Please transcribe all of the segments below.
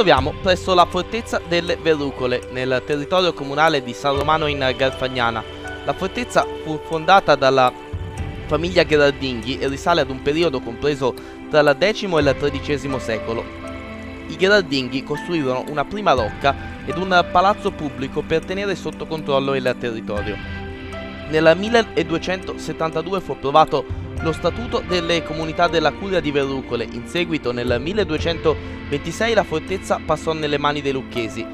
troviamo presso la fortezza delle Verrucole, nel territorio comunale di San Romano in Garfagnana. La fortezza fu fondata dalla famiglia Gherardinghi e risale ad un periodo compreso tra il X e il XIII secolo. I Gherardinghi costruirono una prima rocca ed un palazzo pubblico per tenere sotto controllo il territorio. Nel 1272 fu approvato lo statuto delle comunità della Curia di Verrucole. In seguito, nel 1226, la fortezza passò nelle mani dei Lucchesi,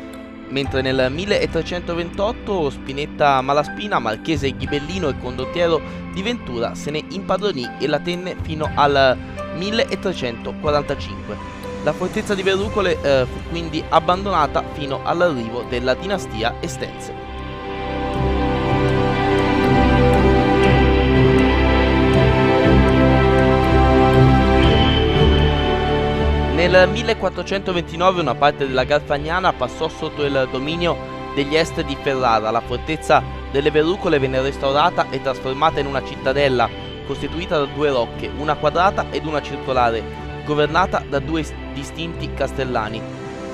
mentre nel 1328 Spinetta Malaspina, marchese Ghibellino e condottiero di Ventura, se ne impadronì e la tenne fino al 1345. La fortezza di Verrucole fu quindi abbandonata fino all'arrivo della dinastia Estense. Nel 1429 una parte della Garfagnana passò sotto il dominio degli Est di Ferrara. La fortezza delle Verrucole venne restaurata e trasformata in una cittadella costituita da due rocche, una quadrata ed una circolare, governata da due distinti castellani.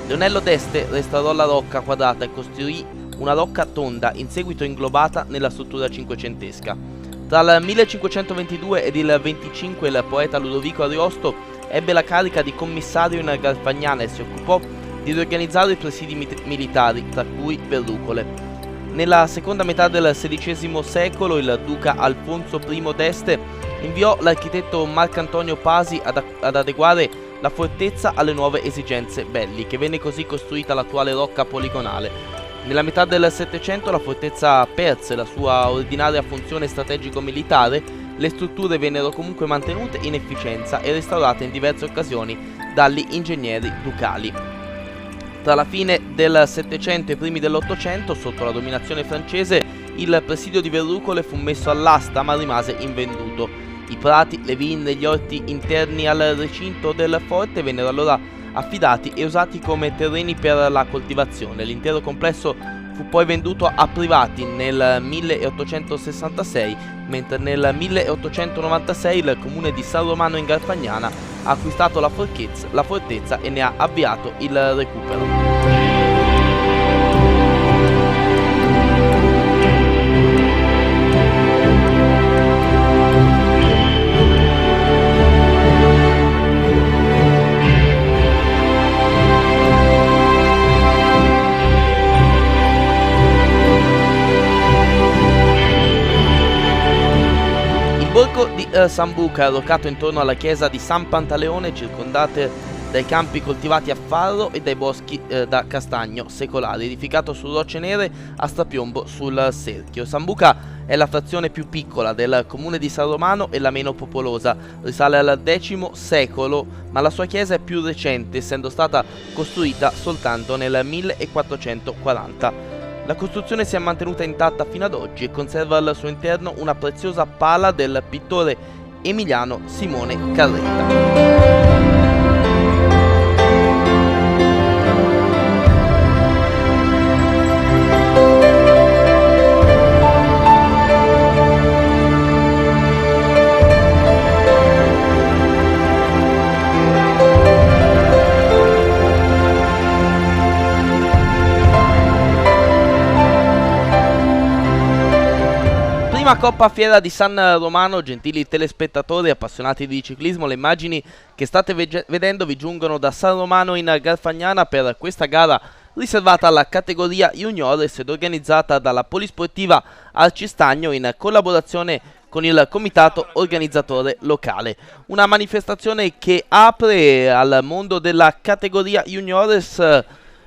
Leonello d'Este restaurò la rocca quadrata e costruì una rocca tonda, in seguito inglobata nella struttura cinquecentesca. Tra il 1522 ed il 25 il poeta Ludovico Ariosto ebbe la carica di commissario in Garfagnana e si occupò di riorganizzare i presidi militari, tra cui Verrucole. Nella seconda metà del XVI secolo il duca Alfonso I d'Este inviò l'architetto Marcantonio Pasi ad adeguare la fortezza alle nuove esigenze belliche. Venne così costruita l'attuale rocca poligonale. Nella metà del Settecento la fortezza perse la sua ordinaria funzione strategico-militare. Le strutture vennero comunque mantenute in efficienza e restaurate in diverse occasioni dagli ingegneri ducali. Tra la fine del Settecento e i primi dell'Ottocento, sotto la dominazione francese, il presidio di Verrucole fu messo all'asta ma rimase invenduto. I prati, le vigne e gli orti interni al recinto del forte vennero allora affidati e usati come terreni per la coltivazione. L'intero complesso fu poi venduto a privati nel 1866, mentre nel 1896 il comune di San Romano in Garfagnana ha acquistato la fortezza e ne ha avviato il recupero. Il borgo di Sambuca, allocato intorno alla chiesa di San Pantaleone, circondate dai campi coltivati a farro e dai boschi da castagno secolari, edificato su rocce nere a strapiombo sul cerchio. Sambuca è la frazione più piccola del comune di San Romano e la meno popolosa. Risale al X secolo, ma la sua chiesa è più recente, essendo stata costruita soltanto nel 1440. La costruzione si è mantenuta intatta fino ad oggi e conserva al suo interno una preziosa pala del pittore emiliano Simone Carretta. Coppa Fiera di San Romano, gentili telespettatori e appassionati di ciclismo, le immagini che state vedendo vi giungono da San Romano in Garfagnana per questa gara riservata alla categoria Juniores ed organizzata dalla Polisportiva Arcistagno in collaborazione con il comitato organizzatore locale. Una manifestazione che apre al mondo della categoria Juniores,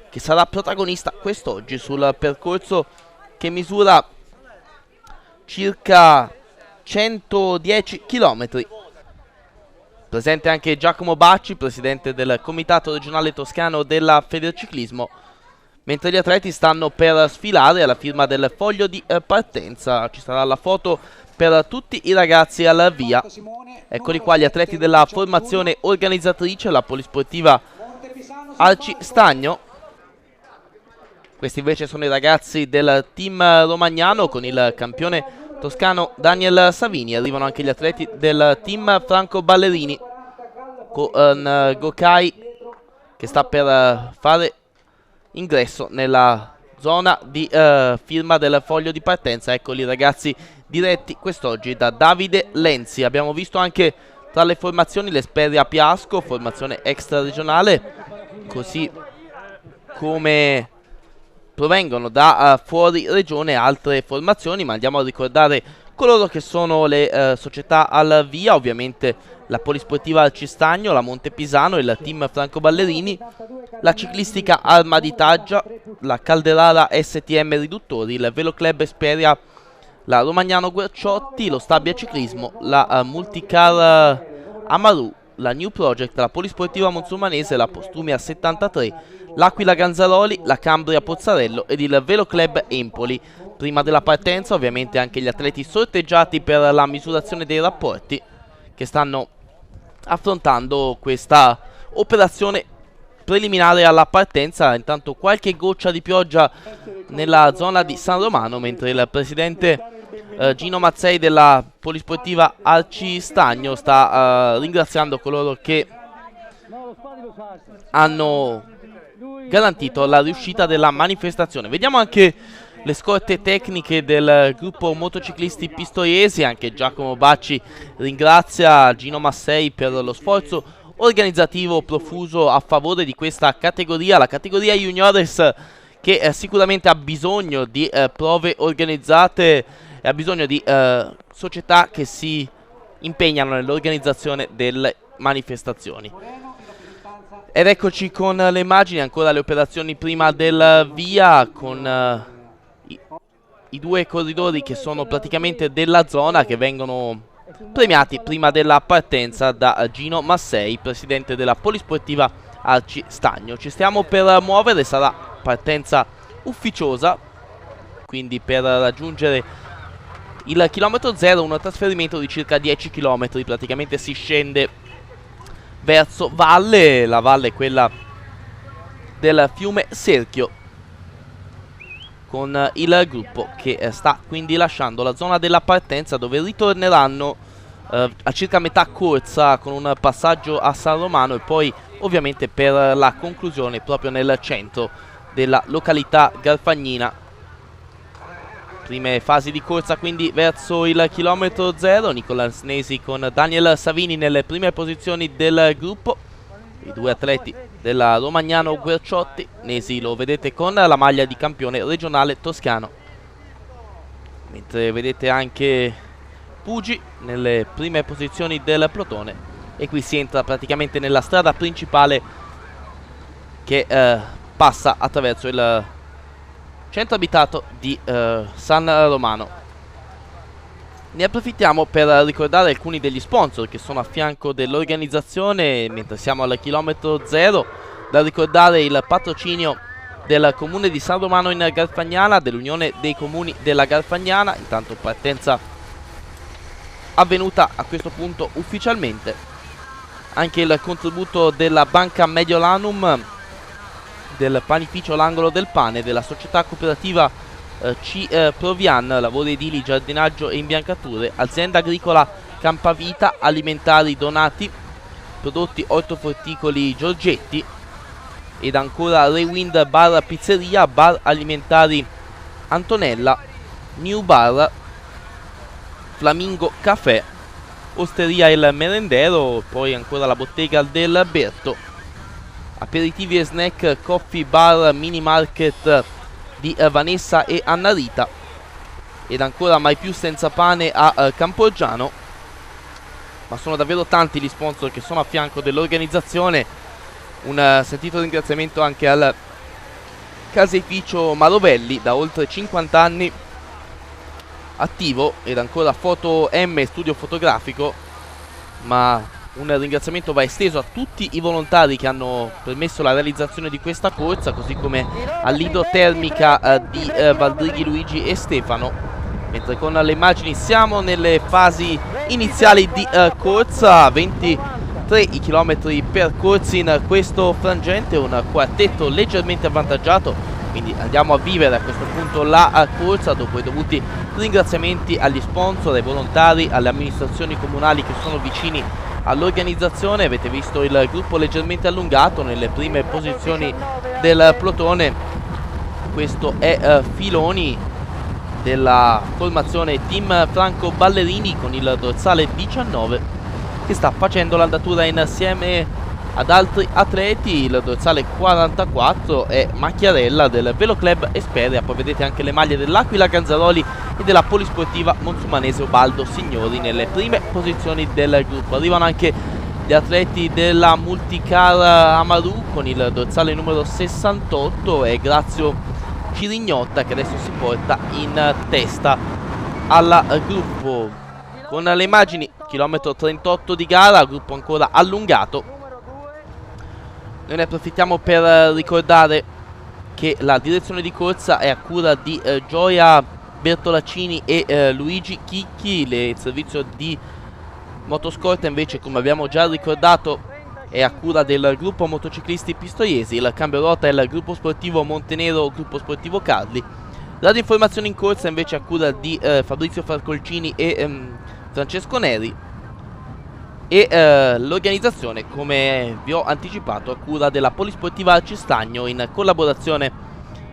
che sarà protagonista quest'oggi sul percorso che misura circa 110 km. Presente anche Giacomo Bacci, presidente del comitato regionale toscano della Federciclismo, mentre gli atleti stanno per sfilare alla firma del foglio di partenza. Ci sarà la foto per tutti i ragazzi al via. Eccoli qua gli atleti della formazione organizzatrice, la Polisportiva Arcistagno. Questi invece sono i ragazzi del team romagnano con il campione toscano Daniel Savini. Arrivano anche gli atleti del team Franco Ballerini con Gokai che sta per fare ingresso nella zona di firma del foglio di partenza. Eccoli ragazzi, diretti quest'oggi da Davide Lenzi. Abbiamo visto anche tra le formazioni l'Esperia Piasco, formazione extra regionale, così come provengono da fuori regione altre formazioni, ma andiamo a ricordare coloro che sono le società al via. Ovviamente la Polisportiva Alcistagno, la Montepisano, il team Franco Ballerini, la ciclistica Arma di Taggia, la Calderara STM Riduttori, il Velo Club Esperia, la Romagnano Guerciotti, lo Stabia Ciclismo, la Multicar Amaru, la New Project, la Polisportiva Monsumanese, la Postumia 73, l'Aquila Ganzaroli, la Cambria Pozzarello ed il Velo Club Empoli. Prima della partenza ovviamente anche gli atleti sorteggiati per la misurazione dei rapporti che stanno affrontando questa operazione preliminare alla partenza. Intanto qualche goccia di pioggia nella zona di San Romano, mentre il presidente Gino Mazzei della Polisportiva Alcistagno sta ringraziando coloro che hanno garantito la riuscita della manifestazione. Vediamo anche le scorte tecniche del gruppo motociclisti pistoiesi. Anche Giacomo Bacci ringrazia Gino Mazzei per lo sforzo organizzativo profuso a favore di questa categoria, la categoria juniores, che sicuramente ha bisogno di prove organizzate e ha bisogno di società che si impegnano nell'organizzazione delle manifestazioni. Ed eccoci con le immagini, ancora le operazioni prima del via, con i due corridori che sono praticamente della zona, che vengono premiati prima della partenza da Gino Mazzei, presidente della Polisportiva Alcistagno. Ci stiamo per muovere, sarà partenza ufficiosa, quindi per raggiungere il chilometro 0 un trasferimento di circa 10 km, praticamente si scende verso valle, la valle è quella del fiume Serchio, con il gruppo che sta quindi lasciando la zona della partenza, dove ritorneranno a circa metà corsa con un passaggio a San Romano e poi ovviamente per la conclusione proprio nel centro della località garfagnina. Prime fasi di corsa quindi verso il chilometro 0, Nicolas Nesi con Daniel Savini nelle prime posizioni del gruppo, i due atleti della Romagnano Guerciotti. Nesi lo vedete con la maglia di campione regionale toscano, mentre vedete anche Pugi nelle prime posizioni del plotone, e qui si entra praticamente nella strada principale che passa attraverso il centro abitato di San Romano. Ne approfittiamo per ricordare alcuni degli sponsor che sono a fianco dell'organizzazione mentre siamo al chilometro 0. Da ricordare il patrocinio del comune di San Romano in Garfagnana, dell'Unione dei Comuni della Garfagnana. Intanto partenza avvenuta a questo punto ufficialmente. Anche il contributo della Banca Mediolanum, del panificio L'Angolo del Pane, della società cooperativa Provian, lavori edili, giardinaggio e imbiancature, azienda agricola Campavita, alimentari Donati, prodotti ortofrutticoli Giorgetti, ed ancora Rewind Bar Pizzeria, bar alimentari Antonella, New Bar, Flamingo Caffè, Osteria Il Merendero, poi ancora la bottega del Berto, aperitivi e snack Coffee Bar Mini Market di Vanessa e Anna Rita, ed ancora Mai più senza pane a Campogiano. Ma sono davvero tanti gli sponsor che sono a fianco dell'organizzazione. Un sentito ringraziamento anche al caseificio Marovelli, da oltre 50 anni attivo, ed ancora Foto M studio fotografico. Ma un ringraziamento va esteso a tutti i volontari che hanno permesso la realizzazione di questa corsa, così come all'idrotermica di Valdrighi Luigi e Stefano. Mentre con le immagini siamo nelle fasi iniziali di corsa, 23 i chilometri percorsi in questo frangente, un quartetto leggermente avvantaggiato, quindi andiamo a vivere a questo punto la corsa dopo i dovuti ringraziamenti agli sponsor, ai volontari, alle amministrazioni comunali che sono vicini all'organizzazione. Avete visto il gruppo leggermente allungato nelle prime posizioni del plotone. Questo è Filoni della formazione Team Franco Ballerini con il dorsale 19, che sta facendo l'andatura insieme ad altri atleti. Il dorsale 44 è Macchiarella del Velo Club Esperia. Poi vedete anche le maglie dell'Aquila Ganzaroli e della Polisportiva Monsumanese Ubaldo Signori nelle prime posizioni del gruppo. Arrivano anche gli atleti della Multicar Amaru con il dorsale numero 68 e Grazio Cirignotta, che adesso si porta in testa al gruppo. Con le immagini, chilometro 38 di gara, gruppo ancora allungato. Noi ne approfittiamo per ricordare che la direzione di corsa è a cura di Gioia Bertolaccini e Luigi Chicchi. Il servizio di motoscorta invece, come abbiamo già ricordato, è a cura del gruppo motociclisti pistoiesi. Il cambio rotta è il gruppo sportivo Montenero, gruppo sportivo Carli. La informazione in corsa invece è a cura di Fabrizio Falcolcini e Francesco Neri. E l'organizzazione, come vi ho anticipato, a cura della Polisportiva Cistagno in collaborazione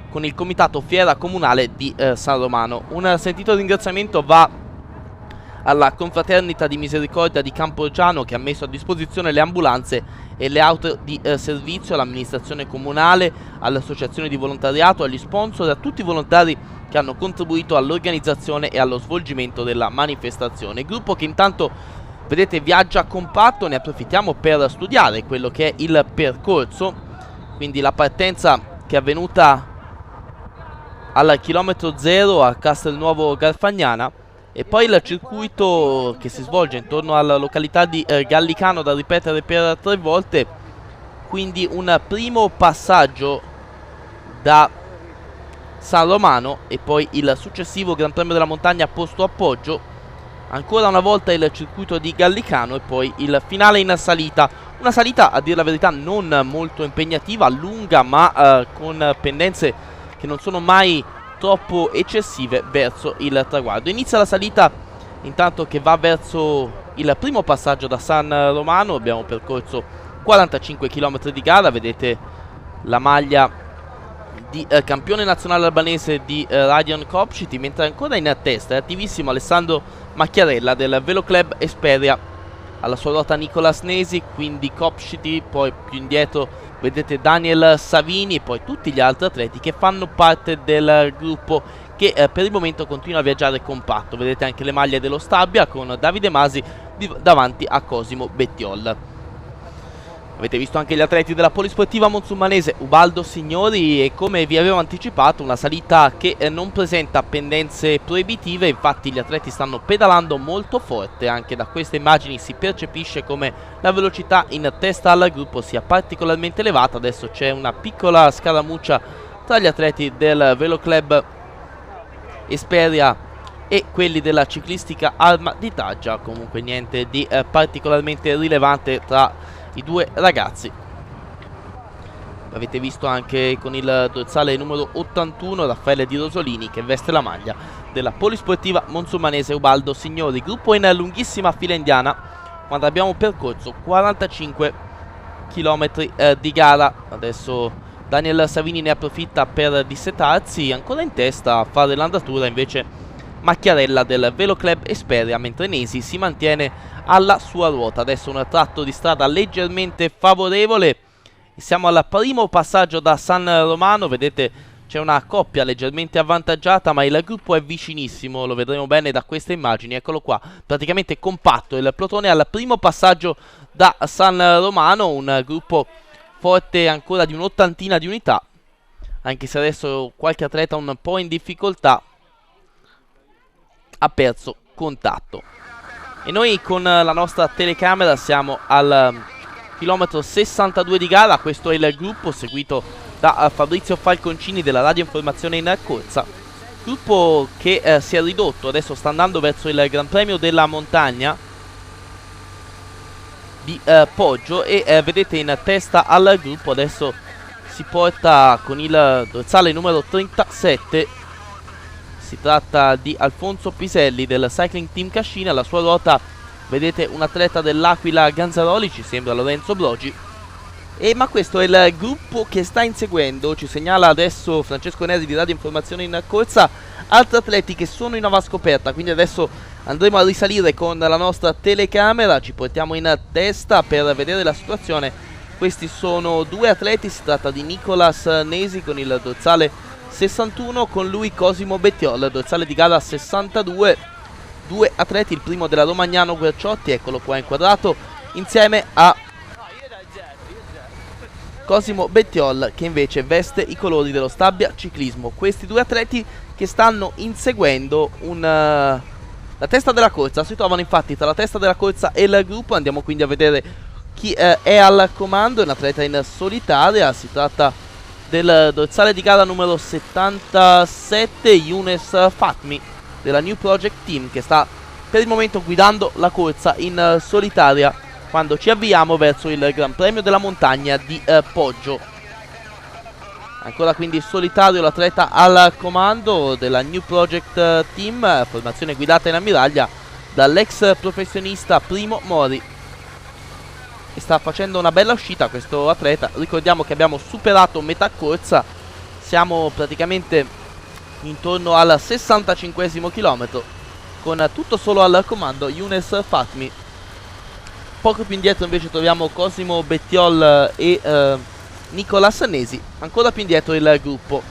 con il comitato Fiera Comunale di San Romano. Un sentito ringraziamento va alla Confraternita di Misericordia di Campogiano, che ha messo a disposizione le ambulanze e le auto di servizio, all'amministrazione comunale, all'associazione di volontariato, agli sponsor e a tutti i volontari che hanno contribuito all'organizzazione e allo svolgimento della manifestazione. Gruppo che intanto, vedete, viaggia compatto. Ne approfittiamo per studiare quello che è il percorso, quindi la partenza che è avvenuta al chilometro 0 a Castelnuovo Garfagnana e poi il circuito che si svolge intorno alla località di Gallicano, da ripetere per 3 volte. Quindi un primo passaggio da San Romano e poi il successivo Gran Premio della Montagna posto a Poggio. Ancora una volta il circuito di Gallicano e poi il finale in salita. Una salita, a dire la verità, non molto impegnativa, lunga, ma con pendenze che non sono mai troppo eccessive verso il traguardo. Inizia la salita intanto che va verso il primo passaggio da San Romano. Abbiamo percorso 45 km di gara. Vedete la maglia di campione nazionale albanese di Radion Kopšiti, mentre ancora in testa è attivissimo Alessandro Macchiarella del Velo Club Esperia. Alla sua ruota Nicolas Nesi, quindi Kopšiti, poi più indietro vedete Daniel Savini e poi tutti gli altri atleti che fanno parte del gruppo, che per il momento continua a viaggiare compatto. Vedete anche le maglie dello Stabia con Davide Masi davanti a Cosimo Bettiol. Avete visto anche gli atleti della Polisportiva Monsumanese Ubaldo Signori e, come vi avevo anticipato, una salita che non presenta pendenze proibitive. Infatti gli atleti stanno pedalando molto forte. Anche da queste immagini si percepisce come la velocità in testa al gruppo sia particolarmente elevata. Adesso c'è una piccola scaramuccia tra gli atleti del Velo Club Esperia e quelli della ciclistica Alma di Taggia. Comunque niente di particolarmente rilevante tra i due ragazzi. Avete visto anche con il dorsale numero 81 Raffaele Di Rosolini, che veste la maglia della Polisportiva Monsumanese Ubaldo Signori. Gruppo in lunghissima fila indiana quando abbiamo percorso 45 km di gara. Adesso Daniel Savini ne approfitta per dissetarsi. Ancora in testa a fare l'andatura invece Macchiarella del Velo Club Esperia, mentre Nesi si mantiene alla sua ruota. Adesso un tratto di strada leggermente favorevole. Siamo al primo passaggio da San Romano. Vedete c'è una coppia leggermente avvantaggiata, ma il gruppo è vicinissimo, lo vedremo bene da queste immagini. Eccolo qua, praticamente compatto il plotone al primo passaggio da San Romano. Un gruppo forte ancora di un'ottantina di unità, anche se adesso qualche atleta un po' in difficoltà ha perso contatto. E noi con la nostra telecamera siamo al chilometro 62 di gara. Questo è il gruppo seguito da Fabrizio Falconcini della Radio Informazione in Corsa. Gruppo che si è ridotto, adesso sta andando verso il Gran Premio della Montagna di Poggio e vedete in testa al gruppo adesso si porta con il dorsale numero 37. Si tratta di Alfonso Piselli del Cycling Team Cascina. Alla sua ruota vedete un atleta dell'Aquila Ganzaroli, ci sembra Lorenzo Brogi. Ma questo è il gruppo che sta inseguendo, ci segnala adesso Francesco Neri di Radio Informazione in Corsa, altri atleti che sono in avascoperta, quindi adesso andremo a risalire con la nostra telecamera, ci portiamo in testa per vedere la situazione. Questi sono due atleti, si tratta di Nicolas Nesi con il dorsale 61, con lui Cosimo Bettiol, dorsale di gara 62. Due atleti, il primo della Romagnano Guerciotti, eccolo qua inquadrato, insieme a Cosimo Bettiol che invece veste i colori dello Stabia Ciclismo. Questi due atleti che stanno inseguendo la testa della corsa, si trovano infatti tra la testa della corsa e il gruppo. Andiamo quindi a vedere chi è al comando, è un atleta in solitaria, si tratta del dorsale di gara numero 77, Younes Fatmi della New Project Team, che sta per il momento guidando la corsa in solitaria quando ci avviamo verso il Gran Premio della Montagna di Poggio. Ancora quindi solitario l'atleta al comando della New Project Team, formazione guidata in ammiraglia dall'ex professionista Primo Mori, che sta facendo una bella uscita questo atleta. Ricordiamo che abbiamo superato metà corsa, siamo praticamente intorno al 65esimo chilometro, con tutto solo al comando Younes Fatmi. Poco più indietro invece troviamo Cosimo Bettiol e Nicolas Nesi. Ancora più indietro il gruppo.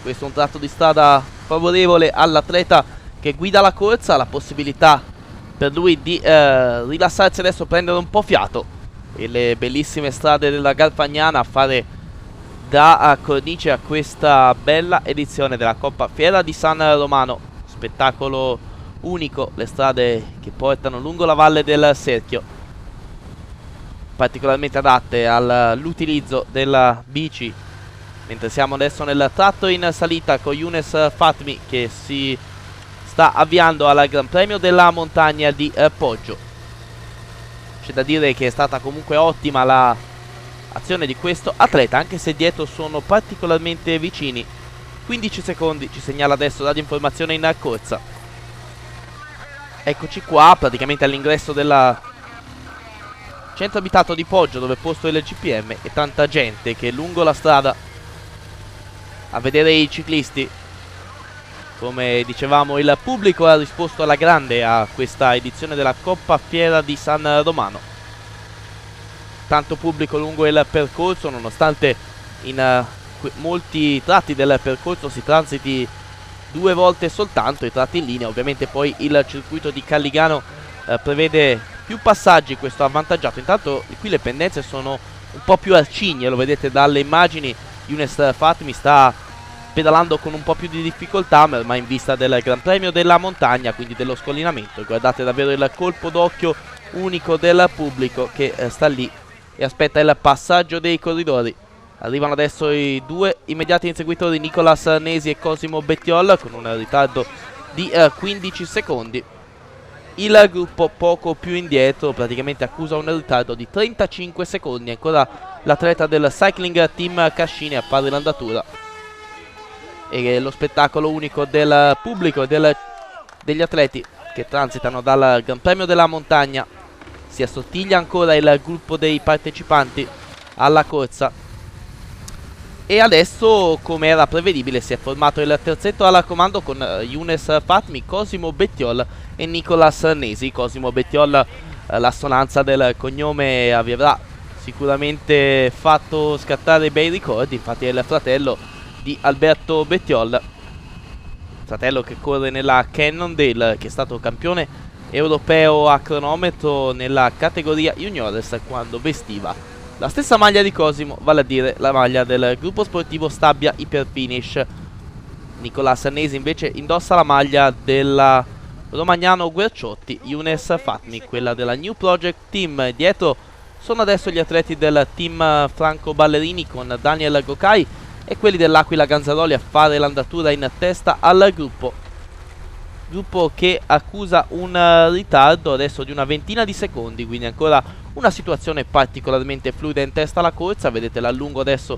Questo è un tratto di strada favorevole all'atleta che guida la corsa, la possibilità per lui di rilassarsi adesso, prendere un po' fiato, e le bellissime strade della Garfagnana a fare da cornice a questa bella edizione della Coppa Fiera di San Romano. Spettacolo unico, le strade che portano lungo la valle del Serchio, particolarmente adatte all'utilizzo della bici, mentre siamo adesso nel tratto in salita con Younes Fatmi che si sta avviando al Gran Premio della Montagna di Poggio. C'è da dire che è stata comunque ottima l'azione di questo atleta, anche se dietro sono particolarmente vicini. 15 secondi ci segnala adesso Radio Informazione in corsa. Eccoci qua praticamente all'ingresso del centro abitato di Poggio, dove è posto il GPM, e tanta gente che lungo la strada a vedere i ciclisti. Come dicevamo, il pubblico ha risposto alla grande a questa edizione della Coppa Fiera di San Romano. Tanto pubblico lungo il percorso, nonostante in molti tratti del percorso si transiti due volte soltanto i tratti in linea. Ovviamente poi il circuito di Calligano prevede più passaggi, questo avvantaggiato. Intanto qui le pendenze sono un po' più arcigne, lo vedete dalle immagini. Younes Fatmi sta pedalando con un po' più di difficoltà, ma ormai in vista del Gran Premio della Montagna, quindi dello scollinamento. Guardate davvero il colpo d'occhio unico del pubblico che sta lì e aspetta il passaggio dei corridori. Arrivano adesso i due immediati inseguitori, Nicolas Nesi e Cosimo Bettiol, con un ritardo di 15 secondi. Il gruppo poco più indietro praticamente accusa un ritardo di 35 secondi. Ancora l'atleta del Cycling Team Cascini a fare l'andatura. E lo spettacolo unico del pubblico e degli atleti che transitano dal Gran Premio della Montagna. Si assottiglia ancora il gruppo dei partecipanti alla corsa. E adesso, come era prevedibile, si è formato il terzetto al comando con Younes Fatmi, Cosimo Bettiol e Nicolas Nesi. Cosimo Bettiol, l'assonanza del cognome avrà sicuramente fatto scattare bei ricordi, infatti è il fratello di Alberto Bettiol, fratello che corre nella Cannondale, che è stato campione europeo a cronometro nella categoria juniores quando vestiva la stessa maglia di Cosimo, vale a dire la maglia del gruppo sportivo Stabia Iperfinish. Nicolas Nesi invece indossa la maglia della Romagnano Guerciotti, Younes Fatmi quella della New Project Team. Dietro sono adesso gli atleti del team Franco Ballerini con Daniel Gocai e quelli dell'Aquila Ganzaroli a fare l'andatura in testa al gruppo che accusa un ritardo adesso di una ventina di secondi, quindi ancora una situazione particolarmente fluida in testa alla corsa. Vedete l'allungo adesso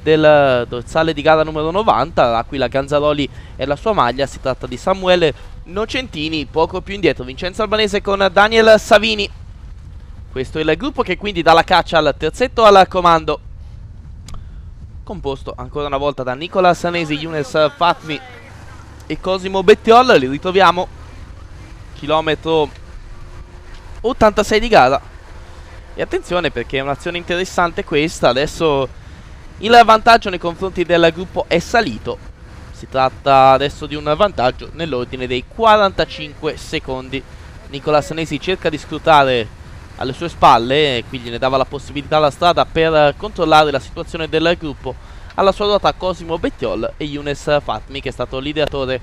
del dorsale di gara numero 90, l'Aquila Ganzaroli e la sua maglia. Si tratta di Samuele Nocentini. Poco più indietro Vincenzo Albanese con Daniel Savini. Questo è il gruppo che quindi dà la caccia al terzetto al comando, composto ancora una volta da Nicola Sanesi, Younes Fatmi e Cosimo Bettiol. Li ritroviamo chilometro 86 di gara. E attenzione, perché è un'azione interessante questa. Adesso il vantaggio nei confronti del gruppo è salito. Si tratta adesso di un vantaggio nell'ordine dei 45 secondi. Nicola Sanesi cerca di scrutare alle sue spalle, e quindi ne dava la possibilità alla strada per controllare la situazione del gruppo. Alla sua ruota Cosimo Bettiol e Younes Fatmi, che è stato l'ideatore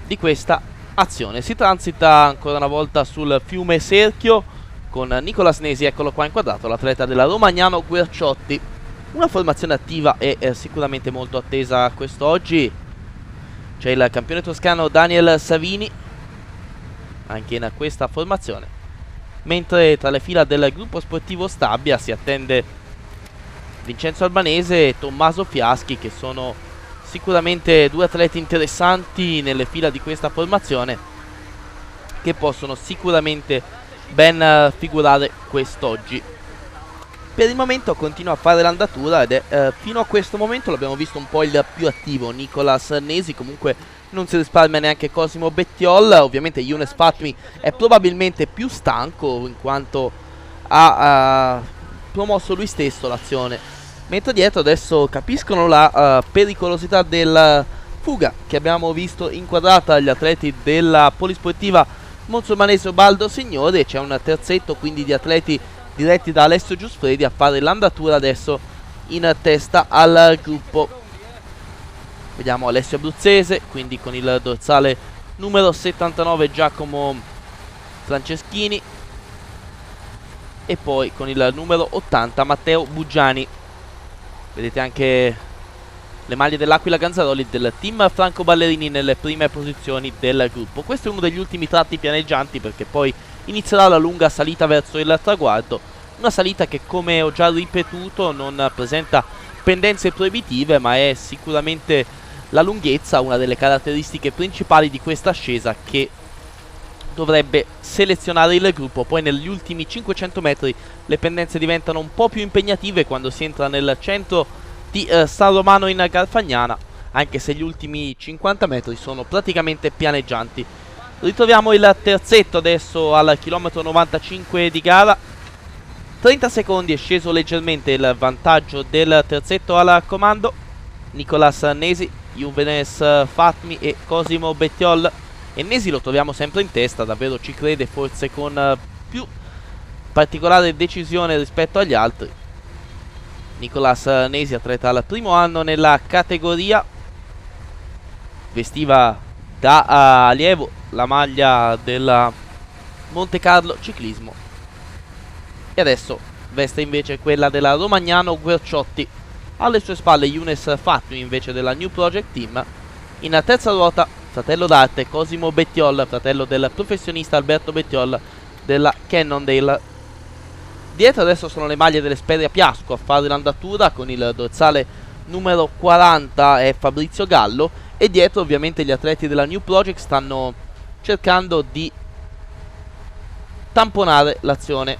di questa azione. Si transita ancora una volta sul fiume Serchio con Nicola Sanesi, eccolo qua inquadrato, l'atleta della Romagnano Guerciotti. Una formazione attiva e sicuramente molto attesa quest'oggi. C'è il campione toscano Daniel Savini anche in questa formazione, mentre tra le fila del gruppo sportivo Stabia si attende Vincenzo Albanese e Tommaso Fiaschi, che sono sicuramente due atleti interessanti nelle fila di questa formazione, che possono sicuramente ben figurare quest'oggi. Per il momento continua a fare l'andatura ed è fino a questo momento l'abbiamo visto un po' il più attivo Nicola Sanesi. Comunque non si risparmia neanche Cosimo Bettiol. Ovviamente Younes Fatmi è probabilmente più stanco, in quanto ha promosso lui stesso l'azione, mentre dietro adesso capiscono la pericolosità della fuga che abbiamo visto inquadrata agli atleti della polisportiva Monsormanese Ubaldo Signori. E c'è un terzetto quindi di atleti diretti da Alessio Giusfredi a fare l'andatura adesso in testa al gruppo. Vediamo Alessio Abruzzese, quindi con il dorsale numero 79 Giacomo Franceschini, e poi con il numero 80 Matteo Buggiani. Vedete anche le maglie dell'Aquila Ganzaroli del team Franco Ballerini nelle prime posizioni del gruppo. Questo è uno degli ultimi tratti pianeggianti, perché poi inizierà la lunga salita verso il traguardo. Una salita che, come ho già ripetuto, non presenta pendenze proibitive, ma è sicuramente la lunghezza una delle caratteristiche principali di questa ascesa, che dovrebbe selezionare il gruppo. Poi negli ultimi 500 metri le pendenze diventano un po' più impegnative quando si entra nel centro di San Romano in Garfagnana, anche se gli ultimi 50 metri sono praticamente pianeggianti. Ritroviamo il terzetto adesso al chilometro 95 di gara. 30 secondi, è sceso leggermente il vantaggio del terzetto al comando. Nicola Sanesi, Younes Fatmi e Cosimo Bettiol. E Nesi lo troviamo sempre in testa, davvero ci crede, forse con più particolare decisione rispetto agli altri. Nicolas Nesi, atleta al primo anno nella categoria, vestiva da allievo la maglia della Monte Carlo Ciclismo e adesso veste invece quella della Romagnano Guerciotti. Alle sue spalle Younes Fatmi invece della New Project Team. In terza ruota fratello d'arte Cosimo Bettiol, fratello del professionista Alberto Bettiol della Cannondale. Dietro adesso sono le maglie dell'Esperia Piasco a fare l'andatura, con il dorsale numero 40 è Fabrizio Gallo, e dietro ovviamente gli atleti della New Project stanno cercando di tamponare l'azione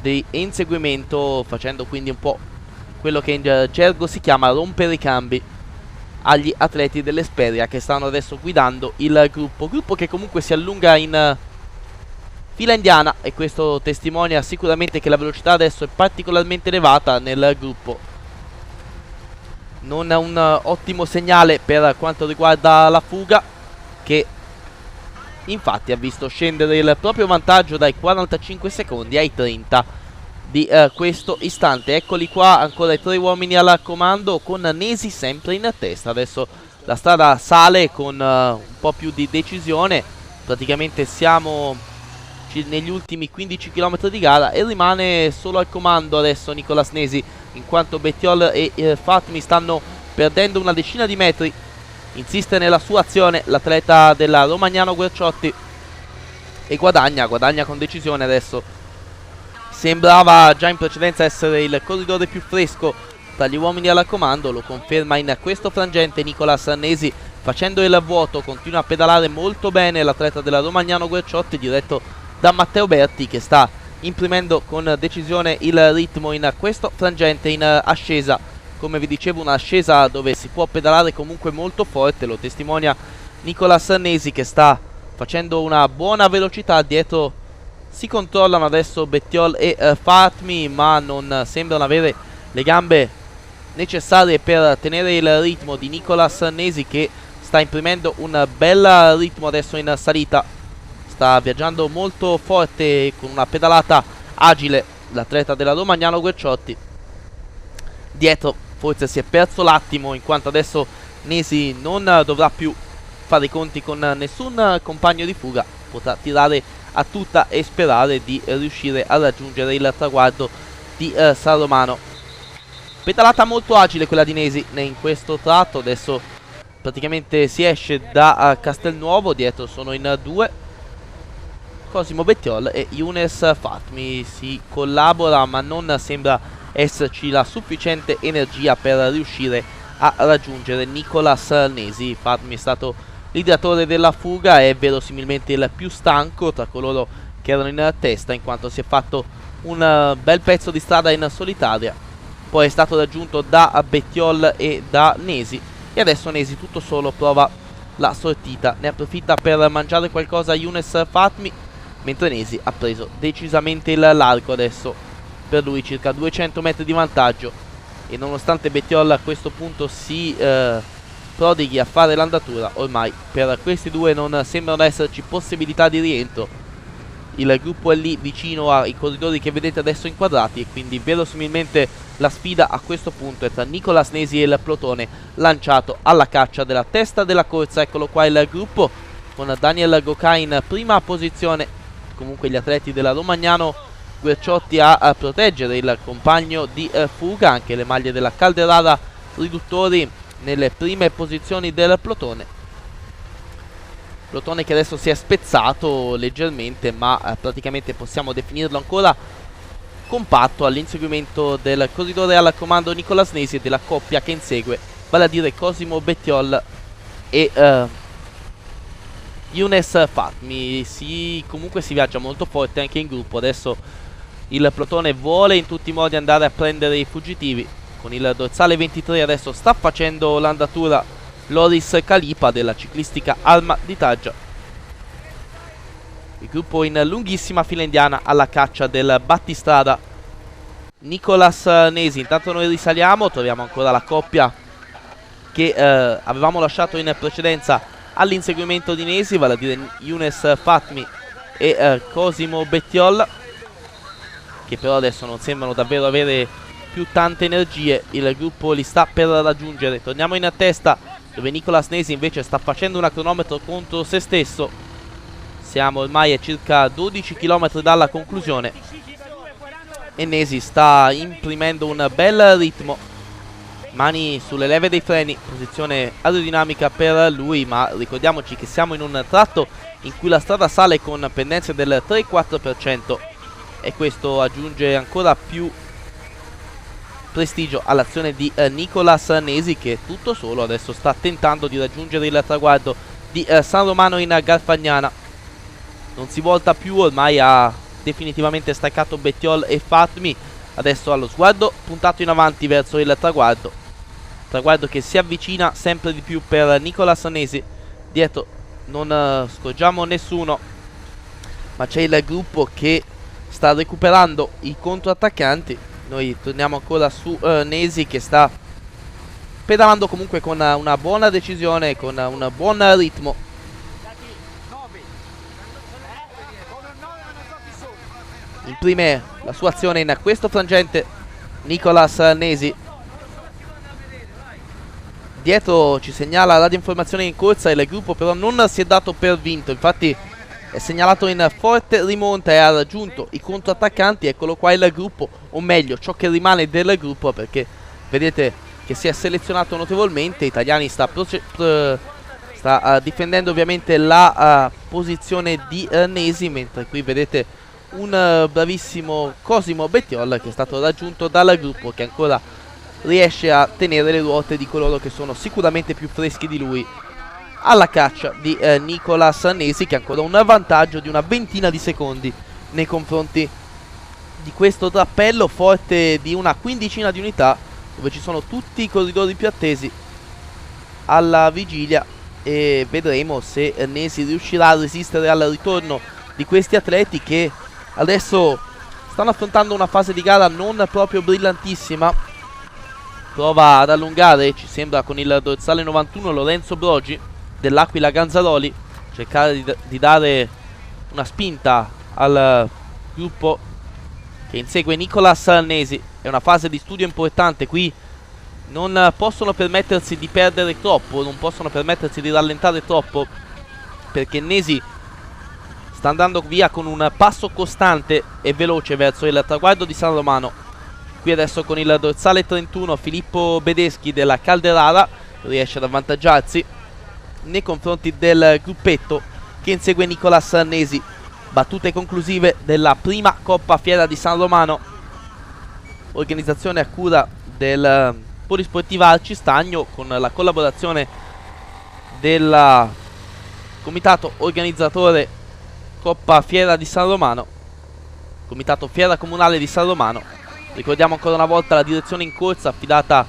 di inseguimento, facendo quindi un po' quello che in gergo si chiama rompere i cambi agli atleti dell'Esperia, che stanno adesso guidando il gruppo che comunque si allunga in fila indiana, e questo testimonia sicuramente che la velocità adesso è particolarmente elevata nel gruppo. Non è un ottimo segnale per quanto riguarda la fuga, che infatti ha visto scendere il proprio vantaggio dai 45 secondi ai 30 di questo istante. Eccoli qua ancora i tre uomini al comando, con Nesi sempre in testa. Adesso la strada sale con un po' più di decisione, praticamente siamo negli ultimi 15 km di gara, e rimane solo al comando adesso Nicolas Nesi, in quanto Bettiol e Fatmi stanno perdendo una decina di metri. Insiste nella sua azione l'atleta della Romagnano Guerciotti e guadagna con decisione. Adesso sembrava già in precedenza essere il corridore più fresco tra gli uomini alla comando, lo conferma in questo frangente Nicolas Nesi, facendo il vuoto. Continua a pedalare molto bene l'atleta della Romagnano Guerciotti, diretto da Matteo Berti, che sta imprimendo con decisione il ritmo in questo frangente in ascesa. Come vi dicevo, un'ascesa dove si può pedalare comunque molto forte, lo testimonia Nicolas Nesi, che sta facendo una buona velocità. Dietro si controllano adesso Bettiol e Fatmi, ma non sembrano avere le gambe necessarie per tenere il ritmo di Nicolas Nesi, che sta imprimendo un bel ritmo adesso in salita. Sta viaggiando molto forte con una pedalata agile l'atleta della Romagnano Guerciotti. Dietro forse si è perso l'attimo, in quanto adesso Nesi non dovrà più fare i conti con nessun compagno di fuga, potrà tirare a tutta e sperare di riuscire a raggiungere il traguardo di San Romano. Pedalata molto agile quella di Nesi in questo tratto. Adesso praticamente si esce da Castelnuovo. Dietro sono in due Cosimo Bettiol e Younes Fatmi. Si collabora, ma non sembra esserci la sufficiente energia per riuscire a raggiungere Nicolas Nesi. Fatmi è stato l'ideatore della fuga, è verosimilmente il più stanco tra coloro che erano in testa, in quanto si è fatto un bel pezzo di strada in solitaria. Poi è stato raggiunto da Bettiol e da Nesi, e adesso Nesi tutto solo prova la sortita. Ne approfitta per mangiare qualcosa Younes Fatmi, mentre Nesi ha preso decisamente il largo. Adesso per lui circa 200 metri di vantaggio, e nonostante Bettiol a questo punto si prodighi a fare l'andatura, ormai per questi due non sembrano esserci possibilità di rientro. Il gruppo è lì vicino ai corridori che vedete adesso inquadrati, e quindi verosimilmente la sfida a questo punto è tra Nicolas Nesi e il plotone lanciato alla caccia della testa della corsa. Eccolo qua il gruppo, con Daniel Goca in prima posizione. Comunque gli atleti della Romagnano Guerciotti a proteggere il compagno di fuga. Anche le maglie della Calderara Riduttori nelle prime posizioni del plotone che adesso si è spezzato leggermente, ma praticamente possiamo definirlo ancora compatto all'inseguimento del corridore al comando Nicolas Nesi e della coppia che insegue, vale a dire Cosimo Bettiol e Younes Fatmi. Comunque si viaggia molto forte anche in gruppo. Adesso il plotone vuole in tutti i modi andare a prendere i fuggitivi. Con il dorsale 23 adesso sta facendo l'andatura Loris Calipa della ciclistica Alma di Taggia. Il gruppo in lunghissima fila indiana alla caccia del battistrada Nicolas Nesi. Intanto noi risaliamo, troviamo ancora la coppia che avevamo lasciato in precedenza all'inseguimento di Nesi, vale a dire Younes Fatmi e Cosimo Bettiol, che però adesso non sembrano davvero avere più tante energie. Il gruppo li sta per raggiungere. Torniamo in testa, dove Nicolas Nesi invece sta facendo un cronometro contro se stesso. Siamo ormai a circa 12 km dalla conclusione e Nesi sta imprimendo un bel ritmo. Mani sulle leve dei freni, posizione aerodinamica per lui, ma ricordiamoci che siamo in un tratto in cui la strada sale con pendenze del 3-4%, e questo aggiunge ancora più prestigio all'azione di Nicolas Nesi, che tutto solo adesso sta tentando di raggiungere il traguardo di San Romano in Garfagnana. Non si volta più, ormai ha definitivamente staccato Bettiol e Fatmi. Adesso ha lo sguardo puntato in avanti verso il traguardo che si avvicina sempre di più per Nicolas Nesi. Dietro non scorgiamo nessuno, ma c'è il gruppo che sta recuperando i controattaccanti. Noi torniamo ancora su Nesi, che sta pedalando comunque con una buona decisione, con un buon ritmo. Imprime la sua azione in questo frangente Nicolas Nesi. Dietro ci segnala radioinformazione in corsa, e il gruppo però non si è dato per vinto. Infatti è segnalato in forte rimonta e ha raggiunto i controattaccanti. Eccolo qua il gruppo, o meglio ciò che rimane del gruppo, perché vedete che si è selezionato notevolmente. Italiani sta difendendo ovviamente la posizione di Nesi, mentre qui vedete un bravissimo Cosimo Bettiol che è stato raggiunto dal gruppo, che ancora riesce a tenere le ruote di coloro che sono sicuramente più freschi di lui alla caccia di Nicolas Nesi, che ha ancora un vantaggio di una ventina di secondi nei confronti di questo trappello forte di una quindicina di unità, dove ci sono tutti i corridori più attesi alla vigilia, e vedremo se Nesi riuscirà a resistere al ritorno di questi atleti che adesso stanno affrontando una fase di gara non proprio brillantissima. Prova ad allungare, ci sembra, con il dorsale 91 Lorenzo Brogi dell'Aquila Ganzaroli, cercare di dare una spinta al gruppo che insegue Nicolas Nesi. È una fase di studio importante, qui non possono permettersi di perdere troppo, non possono permettersi di rallentare troppo, perché Nesi sta andando via con un passo costante e veloce verso il traguardo di San Romano. Qui adesso con il dorsale 31 Filippo Bedeschi della Calderara riesce ad avvantaggiarsi nei confronti del gruppetto che insegue Nicolas Nesi. Battute conclusive della prima Coppa Fiera di San Romano, organizzazione a cura del Polisportiva Arcistagno, con la collaborazione del comitato organizzatore Coppa Fiera di San Romano, comitato Fiera Comunale di San Romano. Ricordiamo ancora una volta la direzione in corsa affidata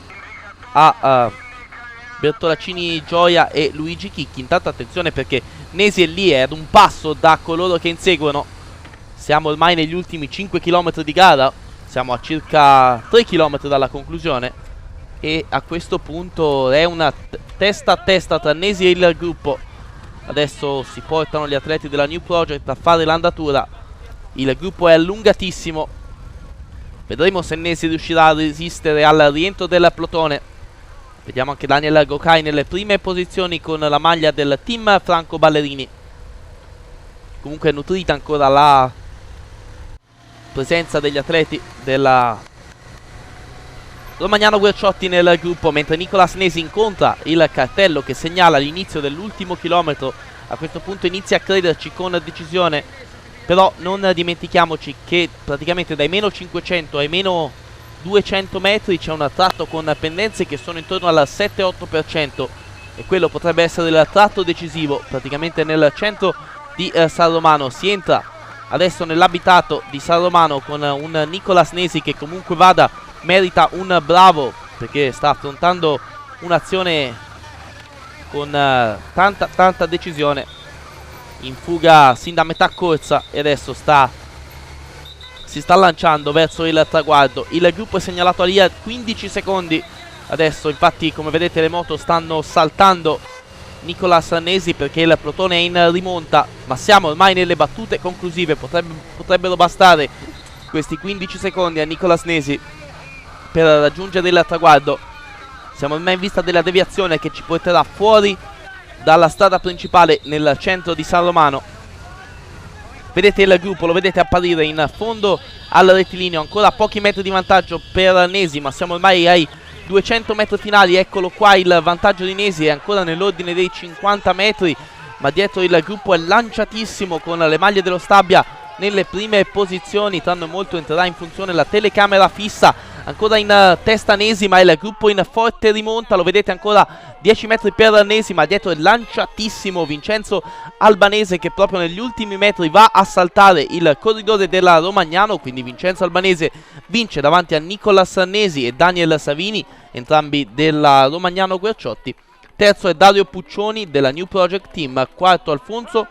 a Bertolaccini Gioia e Luigi Chicchi. Intanto attenzione, perché Nesi è lì, è ad un passo da coloro che inseguono. Siamo ormai negli ultimi 5 km di gara, siamo a circa 3 km dalla conclusione, e a questo punto è una testa a testa tra Nesi e il gruppo. Adesso si portano gli atleti della New Project a fare l'andatura. Il gruppo è allungatissimo, vedremo se Nesi riuscirà a resistere al rientro del plotone. Vediamo anche Daniel Gocai nelle prime posizioni con la maglia del team Franco Ballerini. Comunque è nutrita ancora la presenza degli atleti della Romagnano Guerciotti nel gruppo, mentre Nicolas Nesi incontra il cartello che segnala l'inizio dell'ultimo chilometro. A questo punto inizia a crederci con decisione, però non dimentichiamoci che praticamente dai meno 500 ai meno 200 metri c'è un tratto con pendenze che sono intorno al 7-8%, e quello potrebbe essere il tratto decisivo. Praticamente nel centro di San Romano si entra adesso nell'abitato di San Romano con un Nicolas Nesi che comunque vada merita un bravo, perché sta affrontando un'azione con tanta decisione, in fuga sin da metà corsa, e adesso si sta lanciando verso il traguardo. Il gruppo è segnalato lì a 15 secondi. Adesso infatti, come vedete, le moto stanno saltando Nicolas Nesi perché il plotone è in rimonta, ma siamo ormai nelle battute conclusive. Potrebbero bastare questi 15 secondi a Nicolas Nesi per raggiungere il traguardo. Siamo ormai in vista della deviazione che ci porterà fuori dalla strada principale nel centro di San Romano. Vedete il gruppo, lo vedete apparire in fondo al rettilineo, ancora pochi metri di vantaggio per Nesi, ma siamo ormai ai 200 metri finali. Eccolo qua il vantaggio di Nesi, è ancora nell'ordine dei 50 metri, ma dietro il gruppo è lanciatissimo con le maglie dello Stabia nelle prime posizioni. Tra non molto entrerà in funzione la telecamera fissa. Ancora in testa Nesi, ma il gruppo in forte rimonta. Lo vedete, ancora 10 metri per Nesi, ma dietro è lanciatissimo Vincenzo Albanese, che proprio negli ultimi metri va a saltare il corridore della Romagnano. Quindi Vincenzo Albanese vince davanti a Nicolas Nesi e Daniel Savini, entrambi della Romagnano Guerciotti. Terzo è Dario Puccioni della New Project Team. Quarto Alfonso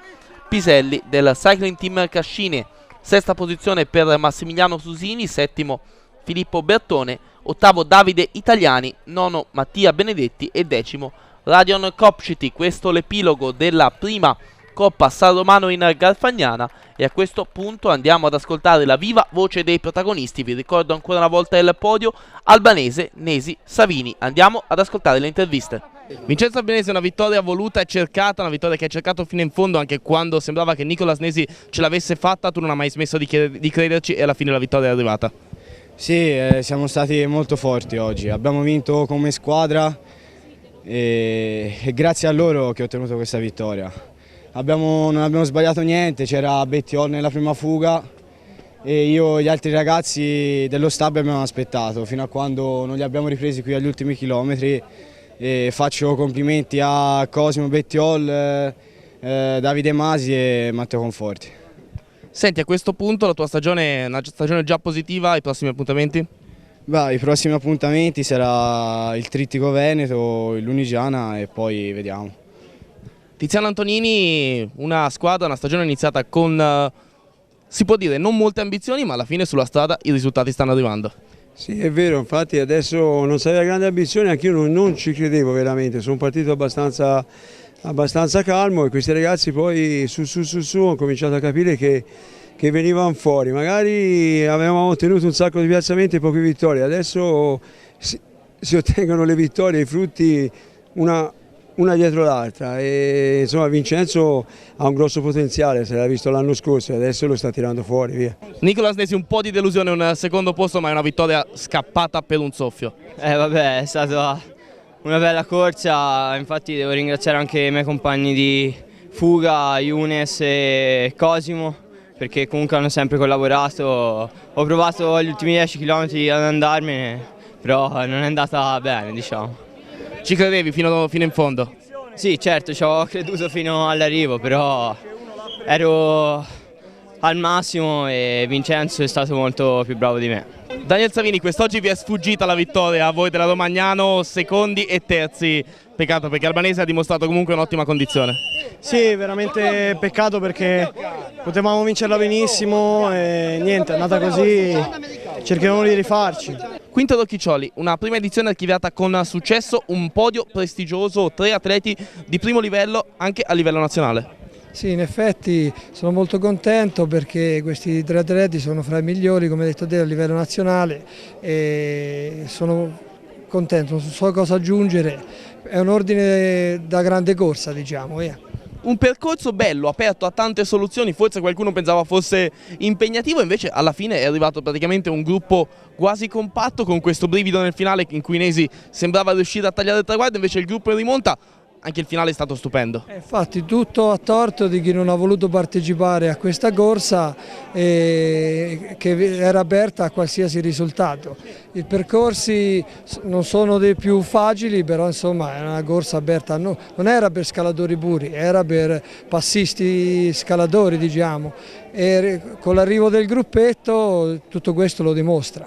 Piselli del Cycling Team Cascine. Sesta posizione per Massimiliano Susini. Settimo Filippo Bertone. Ottavo Davide Italiani. Nono Mattia Benedetti. E decimo Radion Kopciti. Questo l'epilogo della prima Coppa San Romano in Garfagnana, e a questo punto andiamo ad ascoltare la viva voce dei protagonisti. Vi ricordo ancora una volta il podio: Albanese, Nesi, Savini. Andiamo ad ascoltare le interviste. Vincenzo Albanese, una vittoria voluta e cercata, una vittoria che hai cercato fino in fondo, anche quando sembrava che Nicolas Nesi ce l'avesse fatta. Tu non hai mai smesso di crederci e alla fine la vittoria è arrivata. Sì, siamo stati molto forti oggi, abbiamo vinto come squadra e grazie a loro che ho ottenuto questa vittoria. Non abbiamo sbagliato niente, c'era Bettiol nella prima fuga e io e gli altri ragazzi dello stab abbiamo aspettato fino a quando non li abbiamo ripresi qui agli ultimi chilometri. E faccio complimenti a Cosimo Bettiol, Davide Masi e Matteo Conforti. Senti, a questo punto la tua stagione è una stagione già positiva, i prossimi appuntamenti? Beh, i prossimi appuntamenti sarà il Trittico Veneto, il Lunigiana e poi vediamo. Tiziano Antonini, una squadra, una stagione iniziata con, si può dire, non molte ambizioni, ma alla fine sulla strada i risultati stanno arrivando. Sì, è vero, infatti adesso non sarei grande ambizione, anch'io non ci credevo veramente, sono partito abbastanza calmo e questi ragazzi poi su hanno cominciato a capire che venivano fuori, magari avevamo ottenuto un sacco di piazzamenti e poche vittorie, adesso si ottengono le vittorie, i frutti una dietro l'altra e insomma Vincenzo ha un grosso potenziale, se l'ha visto l'anno scorso e adesso lo sta tirando fuori, via. Nicola Asnesi, un po' di delusione, un secondo posto, ma è una vittoria scappata per un soffio. Vabbè, è stata una bella corsa, infatti devo ringraziare anche i miei compagni di fuga, Younes e Cosimo, perché comunque hanno sempre collaborato. Ho provato gli ultimi 10 km ad andarmene, però non è andata bene, diciamo. Ci credevi fino in fondo? Sì, certo, ci ho creduto fino all'arrivo, però ero al massimo e Vincenzo è stato molto più bravo di me. Daniel Savini, quest'oggi vi è sfuggita la vittoria a voi della Romagnano, secondi e terzi. Peccato perché Albanese ha dimostrato comunque un'ottima condizione. Sì, veramente peccato perché potevamo vincerla benissimo e niente, è andata così, cercheremo di rifarci. Quinto Rocchiccioli, una prima edizione archiviata con successo, un podio prestigioso, 3 atleti di primo livello anche a livello nazionale. Sì, in effetti sono molto contento perché questi 3 atleti sono fra i migliori, come hai detto te, a livello nazionale e sono contento, non so cosa aggiungere, è un ordine da grande corsa, diciamo. Un percorso bello, aperto a tante soluzioni, forse qualcuno pensava fosse impegnativo, invece alla fine è arrivato praticamente un gruppo quasi compatto con questo brivido nel finale in cui Nesi sembrava riuscire a tagliare il traguardo, invece il gruppo in rimonta. Anche il finale è stato stupendo. Infatti tutto a torto di chi non ha voluto partecipare a questa corsa che era aperta a qualsiasi risultato. I percorsi non sono dei più facili, però insomma è una corsa aperta, non era per scalatori puri, era per passisti scalatori, diciamo. E con l'arrivo del gruppetto tutto questo lo dimostra.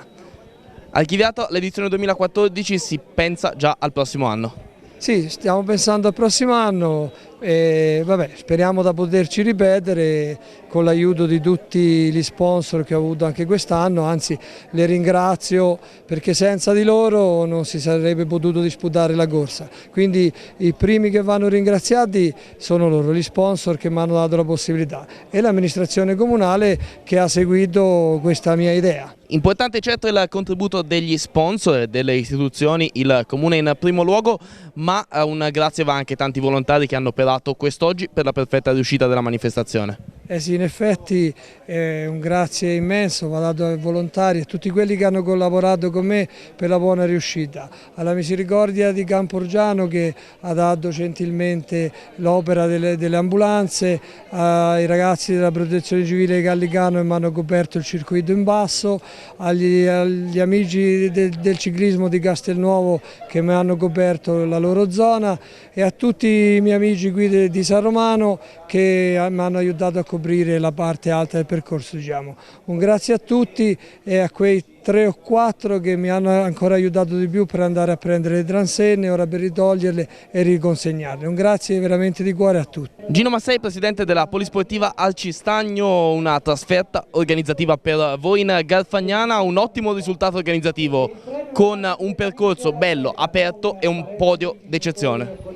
Archiviato l'edizione 2014, si pensa già al prossimo anno. Sì, stiamo pensando al prossimo anno e vabbè, speriamo da poterci ripetere con l'aiuto di tutti gli sponsor che ho avuto anche quest'anno, anzi le ringrazio perché senza di loro non si sarebbe potuto disputare la corsa, quindi i primi che vanno ringraziati sono loro, gli sponsor che mi hanno dato la possibilità e l'amministrazione comunale che ha seguito questa mia idea. Importante certo il contributo degli sponsor e delle istituzioni, il comune in primo luogo, ma un grazie va anche a tanti volontari che hanno operato quest'oggi per la perfetta riuscita della manifestazione. Sì, in effetti un grazie immenso va dato ai volontari e a tutti quelli che hanno collaborato con me per la buona riuscita. Alla Misericordia di Camporgiano che ha dato gentilmente l'opera delle ambulanze, ai ragazzi della Protezione Civile Gallicano che mi hanno coperto il circuito in basso, agli amici del ciclismo di Castelnuovo che mi hanno coperto la loro zona e a tutti i miei amici qui di San Romano che mi hanno aiutato a coprire la parte alta del percorso, diciamo. Un grazie a tutti e a quei 3 o 4 che mi hanno ancora aiutato di più per andare a prendere le transenne, ora per ritoglierle e riconsegnarle. Un grazie veramente di cuore a tutti. Gino Massei, presidente della Polisportiva Alcistagno, una trasferta organizzativa per voi in Garfagnana, un ottimo risultato organizzativo con un percorso bello, aperto e un podio d'eccezione.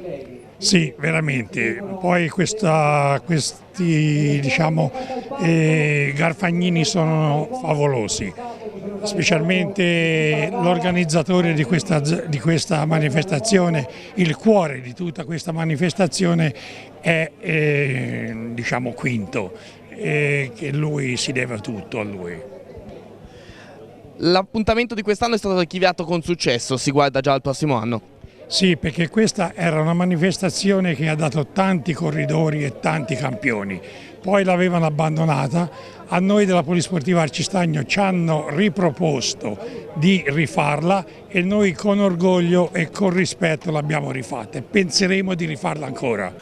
Sì, veramente. Poi questi diciamo, Garfagnini sono favolosi, specialmente l'organizzatore di questa manifestazione, il cuore di tutta questa manifestazione è diciamo Quinto, che lui si deve tutto a lui. L'appuntamento di quest'anno è stato archiviato con successo, si guarda già al prossimo anno. Sì, perché questa era una manifestazione che ha dato tanti corridori e tanti campioni, poi l'avevano abbandonata, a noi della Polisportiva Arcistagno ci hanno riproposto di rifarla e noi con orgoglio e con rispetto l'abbiamo rifatta e penseremo di rifarla ancora.